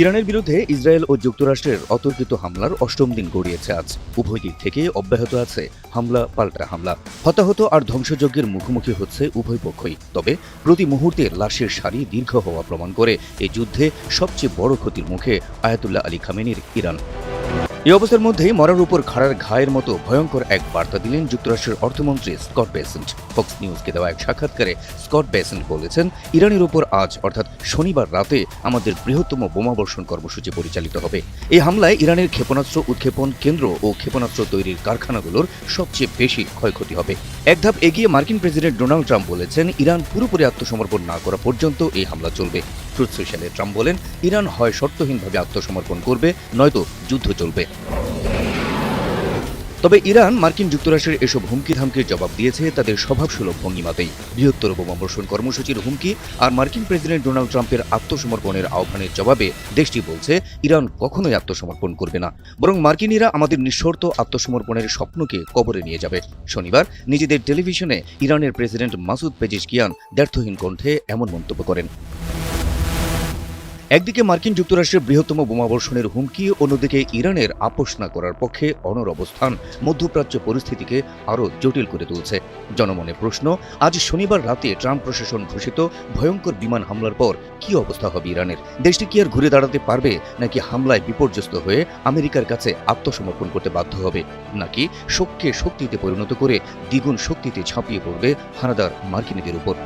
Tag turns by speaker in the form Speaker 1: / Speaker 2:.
Speaker 1: ইরানের বিরুদ্ধে ইসরায়েল ও যুক্তরাষ্ট্রের অতর্কিত হামলার অষ্টম দিন গড়িয়েছে আজ। উভয় দিক থেকে অব্যাহত আছে হামলা পাল্টা হামলা। হতাহত আর ধ্বংসযজ্ঞের মুখোমুখি হচ্ছে উভয় পক্ষই। তবে প্রতি মুহূর্তে লাশের সারি দীর্ঘ হওয়া প্রমাণ করে এই যুদ্ধে সবচেয়ে বড় ক্ষতির মুখে আয়াতুল্লাহ আলী খামেনির ইরান। এই অবস্থার মধ্যেই মরার উপর খাড়ার ঘায়ের মতো ভয়ঙ্কর এক বার্তা দিলেন যুক্তরাষ্ট্রের অর্থমন্ত্রী স্কট বেসেন্ট। ফক্স নিউজকে দেওয়া এক সাক্ষাৎকারে স্কট বেসেন্ট বলেছেন, ইরানের উপর আজ অর্থাৎ শনিবার রাতে আমাদের বৃহত্তম বোমাবর্ষণ কর্মসূচি পরিচালিত হবে। এই হামলায় ইরানের ক্ষেপণাস্ত্র উৎক্ষেপণ কেন্দ্র ও ক্ষেপণাস্ত্র তৈরির কারখানাগুলোর সবচেয়ে বেশি ক্ষয়ক্ষতি হবে। এক ধাপ এগিয়ে মার্কিন প্রেসিডেন্ট ডোনাল্ড ট্রাম্প বলেছেন, ইরান পুরোপুরি আত্মসমর্পণ না করা পর্যন্ত এই হামলা চলবে। ট্রুথ সোশ্যালে ট্রাম্প বলেন, ইরান হয় শর্তহীনভাবে আত্মসমর্পণ করবে, নয়তো যুদ্ধ চলবে। তবে ইরান মার্কিন যুক্তরাষ্ট্রের এসব হুমকি ধামকির জবাব দিয়েছে তাদের স্বভাবসুলভ ভঙ্গিমাতেই। বৃহত্তর বোমাবর্ষণ কর্মসূচির হুমকি আর মার্কিন প্রেসিডেন্ট ডোনাল্ড ট্রাম্পের আত্মসমর্পণের আহ্বানের জবাবে দেশটি বলছে, ইরান কখনোই আত্মসমর্পণ করবে না, বরং মার্কিনিরা আমাদের নিঃশর্ত আত্মসমর্পণের স্বপ্নকে কবরে নিয়ে যাবে। শনিবার নিজেদের টেলিভিশনে ইরানের প্রেসিডেন্ট মাসুদ পেজিশকিয়ান দ্ব্যর্থহীন কণ্ঠে এমন মন্তব্য করেন। একদিকে মার্কিন যুক্তরাষ্ট্রের বৃহত্তম বোমাবর্ষণের হুমকি, অন্যদিকে ইরানের আপোষ না করার পক্ষে অনড় অবস্থান মধ্যপ্রাচ্য পরিস্থিতিকে আরও জটিল করে তুলছে। জনমনে প্রশ্ন, আজ শনিবার রাতে ট্রাম্প প্রশাসন ঘোষিত ভয়ঙ্কর বিমান হামলার পর কি অবস্থা হবে ইরানের? দেশটি কি আর ঘুরে দাঁড়াতে পারবে, নাকি হামলায় বিপর্যস্ত হয়ে আমেরিকার কাছে আত্মসমর্পণ করতে বাধ্য হবে, নাকি শোককে শক্তিতে পরিণত করে দ্বিগুণ শক্তিতে ঝাঁপিয়ে পড়বে হানাদার মার্কিনীদের উপর?